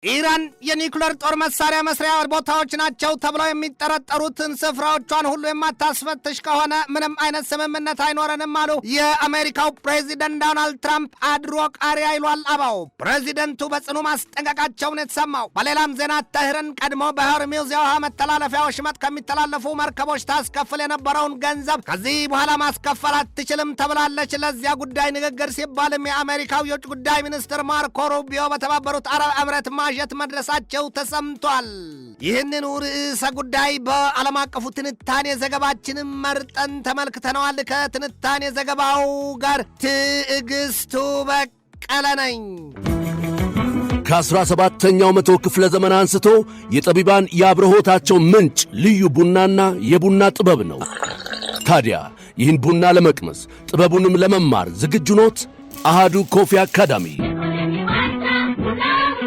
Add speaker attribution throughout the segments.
Speaker 1: ኢራን የኒኩሌር ጦር መሳሪያ መስሪያ ቦታዎች ናቸው ተብለው የሚጠረጠሩትን ስፍራዎቿን ሁሉ የማታስፈትሽ ከሆነ ምንም አይነት ስምምነት አይኖረንም አሉ የአሜሪካው ፕሬዚደንት ዶናልድ ትራምፕ አድሮ ቃሪያ ይሏል አባው። ፕሬዚደንቱ በጽኑ ማስጠንቀቃቸውን የተሰማው። በሌላም ዜና ተህረን ቀድሞ በሆርሙዝ የውሃ መተላለፊያ ወሽመጥ ከሚተላለፉ መርከቦች ታስከፍል የነበረውን ገንዘብ ከዚህ በኋላ ማስከፈል አትችልም ተብላለች። ለዚያ ጉዳይ ንግግር ሲባልም የአሜሪካው የውጭ ጉዳይ ሚኒስትር ማርኮ ሩቢዮ በተባበሩት አረብ ኤምሬት ማጀት መድረሳቸው ተሰምቷል። ይህንን ርዕሰ ጉዳይ በዓለም አቀፉ ትንታኔ ዘገባችንም መርጠን ተመልክተነዋል። ከትንታኔ ዘገባው ጋር ትዕግስቱ በቀለ ነኝ።
Speaker 2: ከ17ኛው መቶ ክፍለ ዘመን አንስቶ የጠቢባን የአብርሆታቸው ምንጭ ልዩ ቡናና የቡና ጥበብ ነው። ታዲያ ይህን ቡና ለመቅመስ ጥበቡንም ለመማር ዝግጁ ኖት? አሃዱ ኮፊ አካዳሚ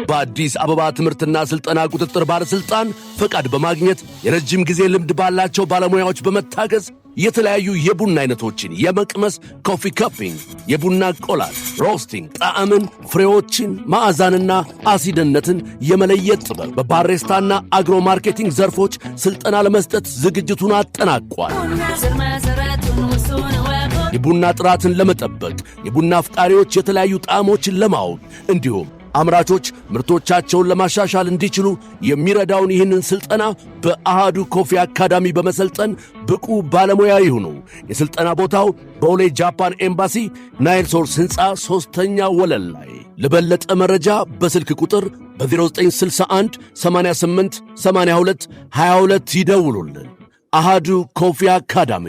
Speaker 2: በአዲስ አበባ ትምህርትና ሥልጠና ቁጥጥር ባለሥልጣን ፈቃድ በማግኘት የረጅም ጊዜ ልምድ ባላቸው ባለሙያዎች በመታገዝ የተለያዩ የቡና አይነቶችን የመቅመስ ኮፊ ካፒንግ፣ የቡና ቆላል፣ ሮስቲንግ፣ ጣዕምን፣ ፍሬዎችን፣ መዓዛንና አሲድነትን የመለየት ጥበብ በባሬስታና አግሮ ማርኬቲንግ ዘርፎች ሥልጠና ለመስጠት ዝግጅቱን አጠናቋል። የቡና ጥራትን ለመጠበቅ የቡና አፍቃሪዎች የተለያዩ ጣዕሞችን ለማወቅ እንዲሁም አምራቾች ምርቶቻቸውን ለማሻሻል እንዲችሉ የሚረዳውን ይህንን ሥልጠና በአሃዱ ኮፊ አካዳሚ በመሰልጠን ብቁ ባለሙያ ይሁኑ። የሥልጠና ቦታው በቦሌ ጃፓን ኤምባሲ ናይል ሶርስ ሕንፃ 3ኛ ወለል ላይ። ለበለጠ መረጃ በስልክ ቁጥር በ0961 88 82 22 ይደውሉልን። አሃዱ ኮፊ አካዳሚ።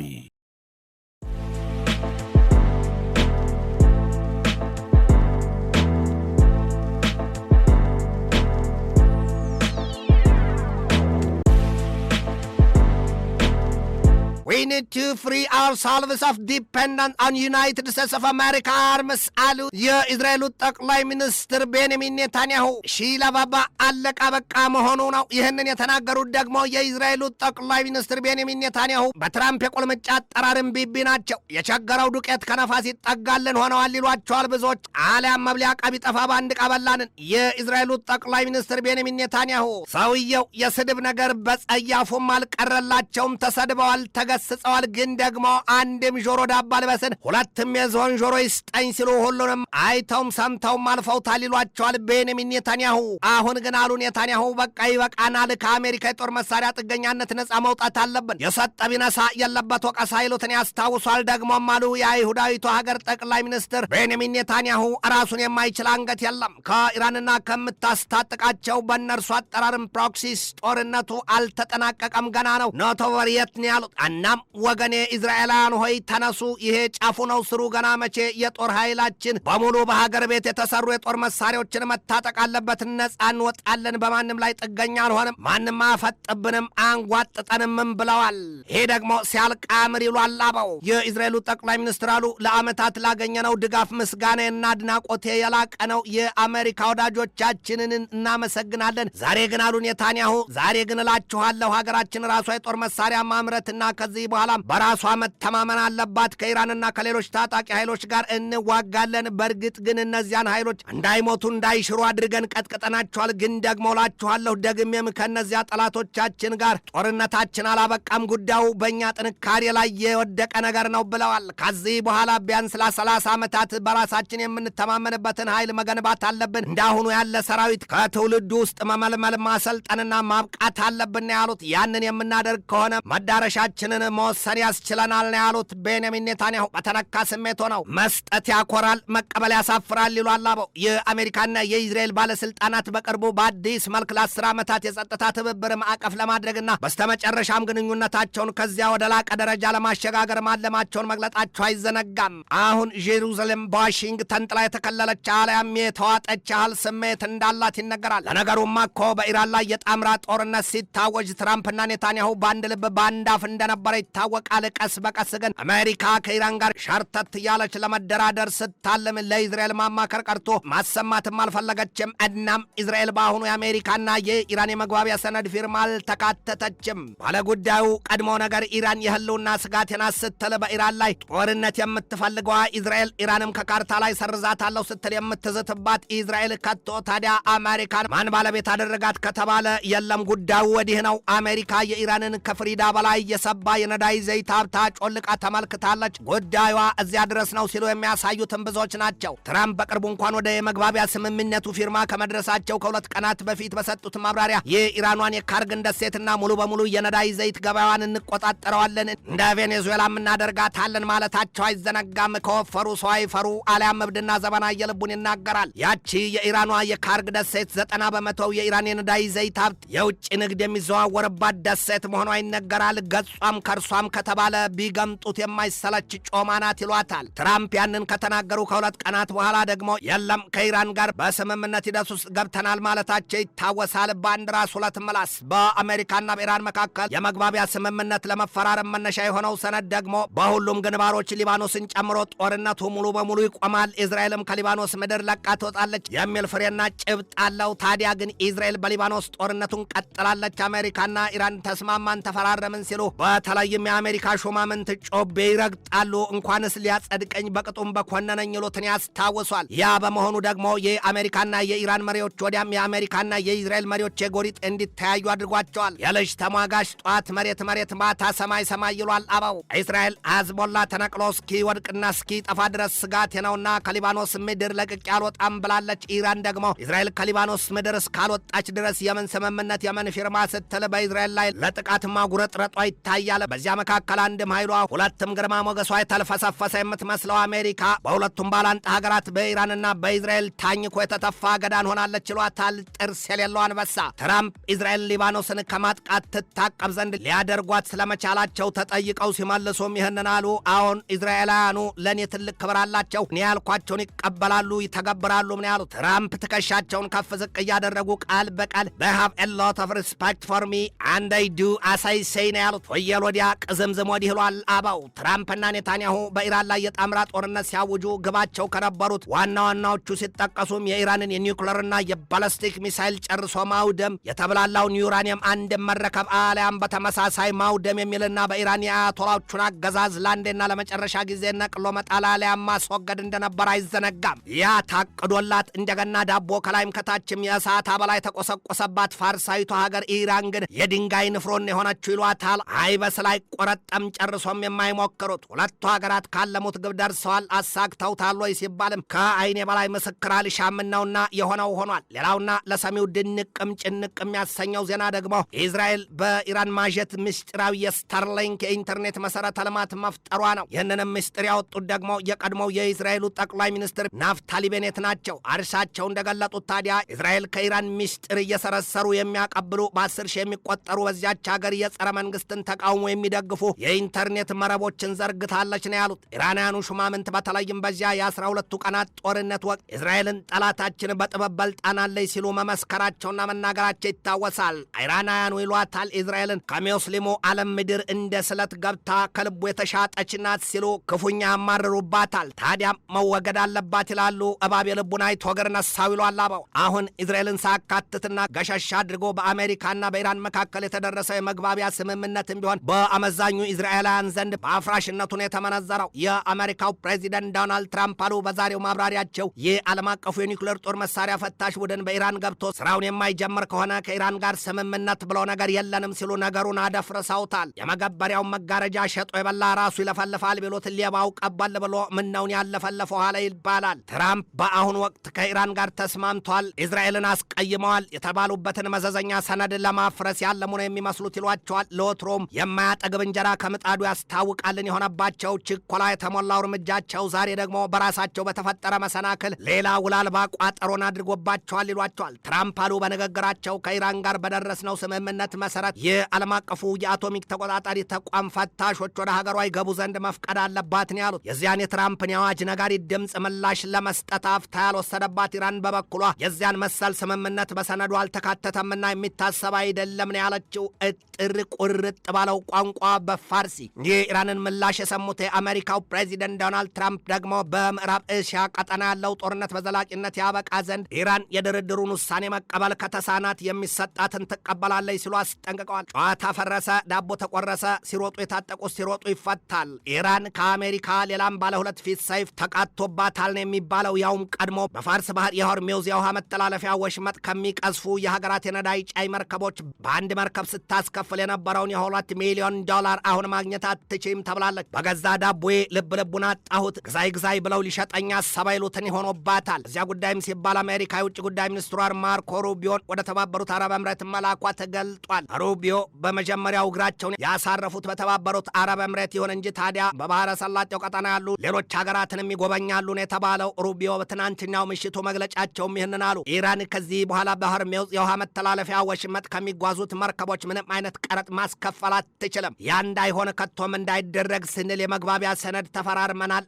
Speaker 1: We need to free ourselves of dependence on United States of America arms አሉ የእስራኤሉ ጠቅላይ ሚኒስትር ቤንያሚን ኔታንያሁ። ሺላባባ አለቃ በቃ መሆኑ ነው። ይህንን የተናገሩት ደግሞ የእስራኤሉ ጠቅላይ ሚኒስትር ቤንያሚን ኔታንያሁ በትራምፕ የቁልምጫ አጠራርም ቢቢ ናቸው። የቸገረው ዱቄት ከነፋስ ይጠጋልን ሆነዋል ይሏቸዋል ብዙዎች። አሊያም መብሊያ ዕቃ ቢጠፋ በአንድ ዕቃ በላንን። የእስራኤሉ ጠቅላይ ሚኒስትር ቤንያሚን ኔታንያሁ ሰውየው የስድብ ነገር በጸያፉም አልቀረላቸውም። ተሰድበዋል፣ ተገስጸዋል። ግን ደግሞ አንድም ጆሮ ዳባ ልበስን ሁለትም የዝሆን ጆሮ ይስጠኝ ሲሉ ሁሉንም አይተውም ሰምተውም አልፈውታል ይሏቸዋል ቤንያሚን ኔታንያሁ። አሁን ግን አሉ ኔታንያሁ በቃ ይበቃናል፣ ከአሜሪካ የጦር መሳሪያ ጥገኛነት ነጻ መውጣት አለብን፣ የሰጠ ቢነሳ የለበት ወቀሳ ይሉትን ያስታውሷል። ደግሞም አሉ የአይሁዳዊቱ ሀገር ጠቅላይ ሚኒስትር ቤንያሚን ኔታንያሁ ራሱን የማይችል አንገት የለም፣ ከኢራንና ከምታስታጥቃቸው በእነርሱ አጠራርም ፕሮክሲስ ጦርነቱ አልተጠናቀቀም፣ ገና ነው፣ ኖት ኦቨር የት ነው ያሉት። እናም ወገኔ እስራኤላውያን ሆይ ተነሱ፣ ይሄ ጫፉ ነው ስሩ ገና መቼ። የጦር ኃይላችን በሙሉ በሀገር ቤት የተሰሩ የጦር መሳሪያዎችን መታጠቅ አለበት፣ ነጻ እንወጣለን፣ በማንም ላይ ጥገኛ አንሆንም፣ ማንም አፈጥብንም አንጓጥጠንምም ብለዋል። ይሄ ደግሞ ሲያልቅ አምር ይሏል አበው። የእስራኤሉ ጠቅላይ ሚኒስትር አሉ ለዓመታት ላገኘነው ድጋፍ ምስጋናና አድናቆቴ የላቀ ነው፣ የአሜሪካ ወዳጆቻችንን እናመሰግናለን። ዛሬ ግን አሉ ኔታንያሁ፣ ዛሬ ግን እላችኋለሁ ሀገራችን ራሷ የጦር መሳሪያ ማምረትና ከዚህ በኋላ በራሷ መተማመን አለባት። ከኢራንና ከሌሎች ታጣቂ ኃይሎች ጋር እንዋጋለን። በእርግጥ ግን እነዚያን ኃይሎች እንዳይሞቱ እንዳይሽሩ አድርገን ቀጥቅጠናቸዋል። ግን ደግሞ እላችኋለሁ ደግሜም ከነዚያ ጠላቶቻችን ጋር ጦርነታችን አላበቃም፣ ጉዳዩ በእኛ ጥንካሬ ላይ የወደቀ ነገር ነው ብለዋል። ከዚህ በኋላ ቢያንስ ለ30 ዓመታት በራሳችን የምንተማመንበትን ኃይል መገንባት አለብን። እንዳሁኑ ያለ ሰራዊት ከትውልዱ ውስጥ መመልመል ማሰልጠንና ማብቃት አለብን ያሉት። ያንን የምናደርግ ከሆነ መዳረሻችንን መወሰን ያስችለናል ነው ያሉት ቤንያሚን ኔታንያሁ። በተነካ ስሜት ሆነው መስጠት ያኮራል፣ መቀበል ያሳፍራል ይሏል አበው። የአሜሪካና የእስራኤል ባለስልጣናት በቅርቡ በአዲስ መልክ ለ10 ዓመታት የጸጥታ ትብብር ማዕቀፍ ለማድረግና በስተመጨረሻም ግንኙነታቸውን ከዚያ ወደ ላቀ ደረጃ ለማሸጋገር ማለማቸውን መግለጣቸው አይዘነጋም። አሁን ጄሩሳሌም በዋሽንግተን ጥላ የተከለለች አሊያም የተዋጠች ያህል ስሜት እንዳላት ይነገራል። ለነገሩማ እኮ በኢራን ላይ የጣምራ ጦርነት ሲታወጅ ትራምፕና ኔታንያሁ በአንድ ልብ በአንድ አፍ እንደነበረ ይታወቃል። ቀስ በቀስ ግን አሜሪካ ከኢራን ጋር ሸርተት ያለች ለመደራደር ስታለም ለእስራኤል ማማከር ቀርቶ ማሰማትም አልፈለገችም። እናም እስራኤል በአሁኑ የአሜሪካና የኢራን የመግባቢያ ሰነድ ፊርማ አልተካተተችም። ባለጉዳዩ ቀድሞ ነገር ኢራን የህልውና ስጋቴና ስትል በኢራን ላይ ጦርነት የምትፈልገዋ እስራኤል ኢራንም ከካርታ ላይ ሰርዛታለሁ ስትል የምትዝትባት እስራኤል ከቶ ታዲያ አሜሪካን ማን ባለቤት አደረጋት ከተባለ የለም ጉዳዩ ወዲህ ነው። አሜሪካ የኢራንን ከፍሪዳ በላይ የሰባ የነዳጅ ዘይት ሀብታ ጮልቃ ተመልክታለች። ጉዳዩዋ እዚያ ድረስ ነው ሲሉ የሚያሳዩትን ብዙዎች ናቸው። ትራምፕ በቅርቡ እንኳን ወደ የመግባቢያ ስምምነቱ ፊርማ ከመድረሳቸው ከሁለት ቀናት በፊት በሰጡት ማብራሪያ የኢራኗን የካርግን ደሴትና ሙሉ በሙሉ የነዳጅ ዘይት ገበያዋን እንቆጣጠረዋለን፣ እንደ ቬኔዙዌላም እናደርጋታለን ማለታቸው አይዘነጋም። ከወፈሩ ሰው አይፈሩ አሊያም እብድና ዘበና የልቡን ይናገራል። ያቺ የኢራኗ የካርግ ደሴት 90 በመቶ የኢራን የነዳጅ ዘይት ሀብት የውጭ ንግድ የሚዘዋወርባት ደሴት መሆኗ ይነገራል። ገጿም ከርሷም ከተባለ ቢገምጡት የማይሰለች ጮማ ናት ይሏታል። ትራምፕ ያንን ከተናገሩ ከሁለት ቀናት በኋላ ደግሞ የለም ከኢራን ጋር በስምምነት ሂደት ውስጥ ገብተናል ማለታቸው ይታወሳል። በአንድ ራስ ሁለት ምላስ። በአሜሪካና በኢራን መካከል የመግባቢያ ስምምነት ለመፈራረም መነሻ የሆነው ሰነድ ደግሞ በሁሉም ግንባሮች ሊባኖስን ጨምሮ ጦርነቱ ሙሉ በሙሉ ይቆማል፣ እስራኤልም ከሊባኖስ ምድር ለቃ ትወጣለች የሚል ፍሬና ጭብጥ አለው። ታዲያ ግን እስራኤል በሊባኖስ ጦርነቱን ቀጥላለች። አሜሪካና ኢራን ተስማማን ተፈራረምን ሲሉ በተለይም የአሜሪካ ሹማምንት ጮቤ ይረግጣሉ። እንኳንስ ሊያጸድቀኝ በቅጡም በኮነነኝ ይሉትን ያስታውሷል። ያ በመሆኑ ደግሞ የአሜሪካና የኢራን መሪዎች ወዲያም የአሜሪካና የእስራኤል መሪዎች የጎሪጥ እንዲተያዩ አድርጓቸዋል። የልጅ ተሟጋሽ ጧት መሬት መሬት ማታ ሰማይ ሰማይ ይሏል አበው። እስራኤል አዝቦላ ተነቅሎ እስኪ ወድቅና እስኪ ጠፋ ድረስ ስጋቴ ነውና ከሊባኖስ ምድር ለቅቄ አልወጣም ብላለች። ኢራን ደግሞ እስራኤል ከሊባኖስ ምድር እስካልወጣች ድረስ የምን ስምምነት የምን ፊርማ ስትል በእስራኤል ላይ ለጥቃት ማጉረጥረጧ ይታያል። በዚያ መካከል አንድም ኃይሏ ሁለትም ግርማ ሞገሷ የተልፈሰፈሰ የምትመስለው አሜሪካ በሁለቱም ባላንጣ ሀገራት በኢራንና በእስራኤል ታኝኮ የተተፋ ገዳን ሆናለች ይሏታል። ጥርስ የሌለው አንበሳ። ትራምፕ እስራኤል ሊባኖስን ከማጥቃት ትታቀብ ዘንድ ሊያደርጓት ስለመቻላቸው ተጠይቀው ሲመልሱም ይህንን አሉ። አሁን እስራኤላውያኑ ለእኔ ትልቅ ክብር አላቸው፣ እኔ ያልኳቸውን ይቀበላሉ፣ ይተገብራሉ። ምን ያሉት ትራምፕ ትከሻቸውን ከፍ ዝቅ እያደረጉ ቃል በቃል they have a lot of respect for me and I do as I say ነው ያሉት። ወየል ወዲያ ቅዝምዝም ወዲህ ይሏል አበው። ትራምፕና ኔታንያሁ በኢራን ላይ የጣምራ ጦርነት ሲያውጁ ግባቸው ከነበሩት ዋና ዋናዎቹ ሲጠቀሱም የኢራንን የኒውክለርና የባለስቲክ ሚሳይል ጨርሶ ማውደም፣ የተብላላውን ዩራኒየም አንድ መረከብ አሊያም በተመሳሳይ ማውደም የሚልና በኢራን የአያቶላዎቹን አገዛዝ ለአንዴና ለመጨረሻ ጊዜ ነቅሎ መጣል አሊያም ማስወገድ እንደነበር አይዘነጋም። ያ ታቅዶላት እንደገና ዳቦ ከላይም ከታችም የእሳት አበላይ ተቆሰቆሰባት ፋርሳዊቷ ሀገር ኢራን ግን የድንጋይ ንፍሮን የሆነችው ይሏታል። አይበስል አይቆረጠም ጨርሶም የማይሞክሩት ሁለቱ ሀገራት ካለሙት ግብ ደርሰዋል። አሳክተውታል ወይ ሲባልም ከአይኔ በላይ ምስክር አልሻም ነውና የሆነው ሆኗል። ሌላውና ለሰሚው ድንቅም ጭንቅ የሚያሰኘው ዜና ደግሞ እስራኤል በኢራን ማጀት ምስጢራዊ የስታርሊንክ የኢንተርኔት መሰረተ ልማት መፍጠሯ ነው። ይህንንም ምስጢር ያወጡት ደግሞ የቀድሞው የእስራኤሉ ጠቅላይ ሚኒስትር ናፍታሊ ቤኔት ናቸው። እርሳቸው እንደገለጡት ታዲያ እስራኤል ከኢራን ምስጢር እየሰረሰሩ የሚያቀብሉ በ10 ሺህ የሚቆጠሩ በዚያች ሀገር የጸረ መንግስትን ተቃውሞ የሚደግፉ የኢንተርኔት መረቦችን ዘርግታለች ነው ያሉት። ኢራናውያኑ ሹማምንት በተለይም በዚያ የ12ቱ ቀናት ጦርነት ወቅት እስራኤልን ጠላታችን በጥበብ በልጣናለች ሲሉ መመስከራቸውና መናገራቸው ይታወሳል። ኢራናውያኑ ይሏታል እስራኤልን ከሙስሊሙ ዓለም ምድር እንደ ስለት ገብታ ከልቡ የተሻጠች ናት ሲሉ ክፉኛ ያማርሩባታል። ታዲያ መወገድ አለባት ይላሉ። እባብ የልቡን አይቶ እግር ነሳው ይሏል አበው። አሁን እስራኤልን ሳካትትና ገሸሻ አድርጎ በአሜሪካና በኢራን መካከል የተደረሰው የመግባቢያ ስምምነትም ቢሆን በአመዛኙ እስራኤላውያን ዘንድ በአፍራሽነቱን የተመነዘረው የአሜሪካው ፕሬዚደንት ዶናልድ ትራምፕ አሉ በዛሬው ማብራሪያቸው የዓለም አቀፉ የኒውክሌር ጦር መሳሪያ ፈታሽ ቡድን በኢራን ገብቶ ስራውን የማይጀምር ከሆነ ከኢራን ጋር ስምምነት ብሎ ነገር የለንም ሲሉ ነገሩን አደፍርሰውታል። የመገበሪያውን መጋረጃ ሸጦ የበላ ራሱ ይለፈልፋል ቢሉት ሌባው ቀበል ብሎ ምነውን ያለፈለፈው ኋላ ይባላል። ትራምፕ በአሁኑ ወቅት ከኢራን ጋር ተስማምቷል፣ እስራኤልን አስቀይመዋል የተባሉበትን መዘዘኛ ሰነድ ለማፍረስ ያለሙ ነው የሚመስሉት ይሏቸዋል። ለወትሮም የማያጠግብ እንጀራ ከምጣዱ ያስታውቃልን የሆነባቸው ችኮላ የተሞላው እርምጃቸው ዛሬ ደግሞ በራሳቸው በተፈጠረ መሰናክል ሌላ ውል አልባ ቋጠሮን አድርጎባቸዋል ይሏቸዋል። ትራምፕ አሉ በንግግራቸው ከኢራን ጋር በደረስነው ስምምነት መሰረት የዓለም አቀፉ የአቶሚክ ተቆጣጣሪ ተቋም ፈታሾች ወደ ሀገሯ ይገቡ ዘንድ መፍቀድ አለባት ነው ያሉት። የዚያን የትራምፕን የአዋጅ ነጋሪ ድምፅ ምላሽ ለመስጠት አፍታ ያልወሰደባት ኢራን በበኩሏ የዚያን መሰል ስምምነት በሰነዱ አልተካተተምና የሚታሰብ አይደለም ነው ያለችው። እጥር ቁርጥ ባለው ቋንቋ ቋንቋ በፋርሲ። የኢራንን ምላሽ የሰሙት የአሜሪካው ፕሬዚደንት ዶናልድ ትራምፕ ደግሞ በምዕራብ እስያ ቀጠና ያለው ጦርነት በዘላቂነት ያበቃ ዘንድ ኢራን የድርድሩን ውሳኔ መቀበል ከተሳናት የሚሰጣትን ትቀበላለች ሲሉ አስጠንቅቀዋል። ጨዋታ ፈረሰ፣ ዳቦ ተቆረሰ፣ ሲሮጡ የታጠቁት ሲሮጡ ይፈታል። ኢራን ከአሜሪካ ሌላም ባለ ሁለት ፊት ሰይፍ ተቃቶባታል ነው የሚባለው። ያውም ቀድሞ በፋርስ ባህር የሆርሙዝ የውሃ መተላለፊያ ወሽመጥ ከሚቀዝፉ የሀገራት የነዳጅ ጫኝ መርከቦች በአንድ መርከብ ስታስከፍል የነበረውን የ2 ሚሊዮን ዶላር አሁን ማግኘት አትችይም ተብላለች። በገዛ ዳቦዬ ልብ ልቡን አጣሁት፣ ግዛይ ግዛይ ብለው ሊሸጠኛ ሰባይሉትን ይሆኖባታል። እዚያ ጉዳይም ሲባል አሜሪካ የውጭ ጉዳይ ሚኒስትሯ ማርኮ ሩቢዮን ወደ ተባበሩት አረብ ኤምሬት መላኳ ተገልጧል። ሩቢዮ በመጀመሪያው እግራቸውን ያሳረፉት በተባበሩት አረብ ኤምሬት ይሁን እንጂ ታዲያ በባህረ ሰላጤው ቀጠና ያሉ ሌሎች ሀገራትንም ይጎበኛሉ ነው የተባለው። ሩቢዮ በትናንትናው ምሽቱ መግለጫቸውም ይህንን አሉ። ኢራን ከዚህ በኋላ በሆርሙዝ የውሃ መተላለፊያ ወሽመጥ ከሚጓዙት መርከቦች ምንም አይነት ቀረጥ ማስከፈል አትችልም። ያ እንዳይሆን ከቶም እንዳይደረግ ስንል የመግባቢያ ሰነድ ተፈራርመናል።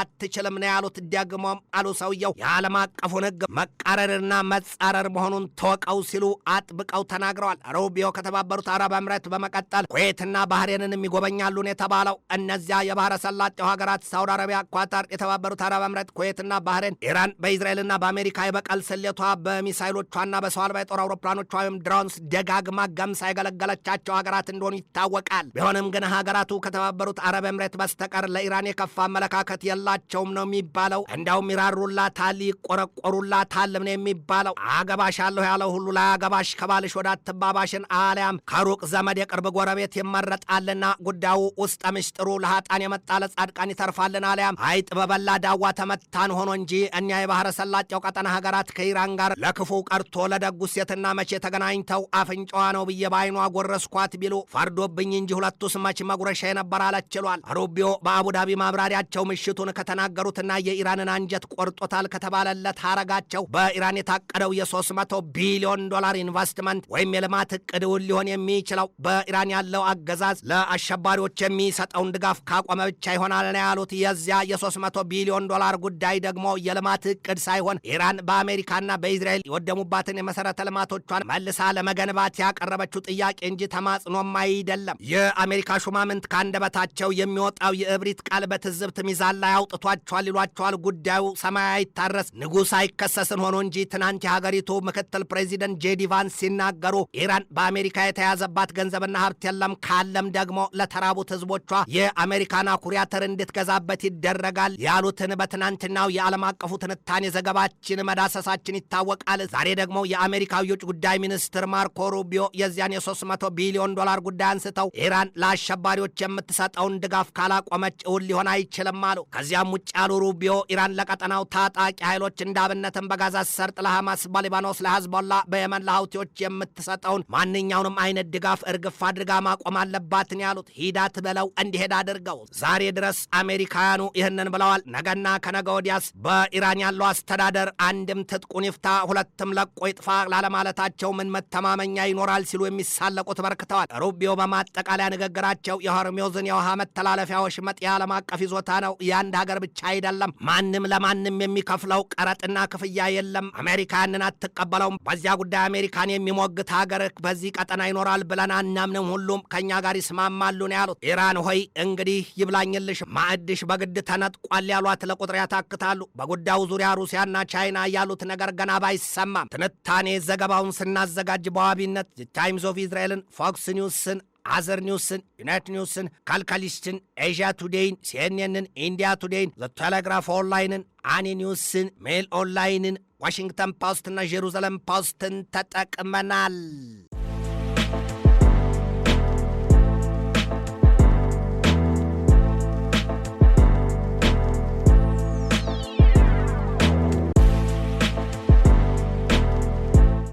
Speaker 1: አትችልም ነው ያሉት። ደግሞም አሉ ሰውየው የዓለም አቀፉን ሕግ መቃረርና መጻረር መሆኑን ተወቀው ሲሉ አጥብቀው ተናግረዋል። ሩቢዮ ከተባበሩት አረብ ኤምሬት በመቀጠል ኩዌትና ባህሬንን ይጎበኛሉ ነው የተባለው። እነዚያ የባህረ ሰላጤው ሀገራት ሳውዲ አረቢያ፣ ኳታር፣ የተባበሩት አረብ ኤምሬት፣ ኩዌትና ባህሬን ኢራን በእስራኤልና በአሜሪካ የበቀል ስሌቷ በሚሳይሎቿና በሰው አልባ የጦር አውሮፕላኖቿ ወይም ድሮንስ ደጋግማ ገምሳ የገለገለቻቸው ሀገራት እንደሆኑ ይታወቃል። ቢሆንም ግን ሀገራቱ ከተባበሩት አረብ ኤምሬት በስተቀር ለኢራን የከፋ አመለካከት የላቸውም ነው የሚባለው። እንዲያውም ይራሩላታል፣ ይቆረቆሩላታል ነው የሚባለው። አገባሻለሁ ያለው ሁሉ ላያገባሽ ከባልሽ ወደ አትባባሽን አሊያም ከሩቅ ዘመድ የቅርብ ጎረቤት ይመረጣልና ጉዳዩ ውስጥ ምስጢሩ ለሀጣን የመጣ ለጻድቃን ይተርፋልን አሊያም አይጥ በበላ ዳዋ ተመታን ሆኖ እንጂ እኛ የባህረ ሰላጤው ቀጠና ሀገራት ከኢራን ጋር ለክፉ ቀርቶ ለደጉ ሴትና መቼ ተገናኝተው አፍንጫዋ ነው ብዬ በአይኗ ጎረስኳት ቢሉ ፈርዶብኝ እንጂ ሁለቱስ መች መጉረሻ የነበር አለችሏል። ሩቢዮ በአቡዳቢ ማብራሪያቸው ምሽቱን ከተናገሩትና የኢራንን አንጀት ቆርጦታል ከተባለለት ሀረጋቸው በኢራን የታቀደው የ300 ቢሊዮን ዶላር ኢንቨስትመንት ወይም የልማት እቅድውን ሊሆን የሚችለው በኢራን ያለው አገዛዝ ለአሸባሪዎች የሚሰጠውን ድጋፍ ካቆመ ብቻ ይሆናል ነው ያሉት። የዚያ የ300 ቢሊዮን ዶላር ጉዳይ ደግሞ የልማት እቅድ ሳይሆን ኢራን በአሜሪካና በእስራኤል የወደሙባትን የመሰረተ ልማቶቿን መልሳ ለመገንባት ያቀረበችው ጥያቄ እንጂ ተማጽኖም አይደለም። የአሜሪካ ሹማምንት ካንደበታቸው የሚወጣው የእብሪት ቃል በትዝብት ሚዛን ላይ አውጥቷቸዋል ይሏቸዋል። ጉዳዩ ሰማይ አይታረስ ንጉሥ አይከሰስን ሆኖ እንጂ ትናንት የሀገሪቱ ምክትል ፕሬዚደንት ጄዲ ቫንስ ሲናገሩ ኢራን በአሜሪካ የተያዘባት ገንዘብና ሀብት የለም፣ ካለም ደግሞ ለተራቡት ህዝቦቿ የአሜሪካን አኩሪ አተር እንድትገዛበት ይደረጋል ያሉትን በትናንትናው የዓለም አቀፉ ትንታኔ ዘገባችን መዳሰሳችን ይታወቃል። ዛሬ ደግሞ የአሜሪካው የውጭ ጉዳይ ሚኒስትር ማርኮ ሩቢዮ የዚያን የ300 ቢሊዮን ዶላር ጉዳይ አንስተው ኢራን ለአሸባሪዎች የምትሰጠውን ድጋፍ ካላቆመች እውን ሊሆን አይችልም አሉ። ከዚያም ውጭ ያሉ ሩቢዮ ኢራን ለቀጠናው ታጣቂ ኃይሎች እንዳብነትም በጋዛ ሰርጥ ለሐማስ፣ በሊባኖስ ለሐዝቦላ፣ በየመን ለሐውቲዎች የምትሰጠውን ማንኛውንም አይነት ድጋፍ እርግፍ አድርጋ ማቆም አለባትን ያሉት። ሂዳት በለው እንዲሄድ አድርገው ዛሬ ድረስ አሜሪካውያኑ ይህንን ብለዋል። ነገና ከነገ ወዲያስ በኢራን ያለው አስተዳደር አንድም ትጥቁን ይፍታ ሁለትም ለቆ ይጥፋ ላለማለታቸው ምን መተማመኛ ይኖራል ሲሉ የሚሳለቁት በርክተዋል። ሩቢዮ በማጠቃለያ ንግግራቸው የሆርሙዝን የውሃ መተላለፊያ ወሽመጥ የዓለም አቀፍ ይዞታ ነው፣ የአንድ ሀገር ብቻ አይደለም። ማንም ለማንም የሚከፍለው ቀረጥና ክፍያ የለም። አሜሪካ ያንን አትቀበለውም። በዚያ ጉዳይ አሜሪካን የሚሞግት ሀገር በዚህ ቀጠና ይኖራል ብለን አናምንም፣ ሁሉም ከኛ ጋር ይስማማሉ ነው ያሉት። ኢራን ሆይ እንግዲህ ይብላኝልሽ ማዕድሽ በግድ ተነጥቋል ያሏት ለቁጥር ያታክታሉ። በጉዳዩ ዙሪያ ሩሲያና ቻይና ያሉት ነገር ገና ባይሰማም ትንታኔ ዘገባውን ስናዘጋጅ በዋቢነት ታይምስ ኦፍ እስራኤልን፣ ፎክስ ኒውስን፣ አዘር ኒውስን፣ ዩናይትድ ኒውስን፣ ካልካሊስትን፣ ኤዥያ ቱዴይን፣ ሲኤንኤንን፣ ኢንዲያ ቱዴይን፣ ዘ ቴሌግራፍ ኦንላይንን፣ አኒ ኒውስን፣ ሜል ኦንላይንን፣ ዋሽንግተን ፖስትና ጄሩዛሌም ፖስትን ተጠቅመናል።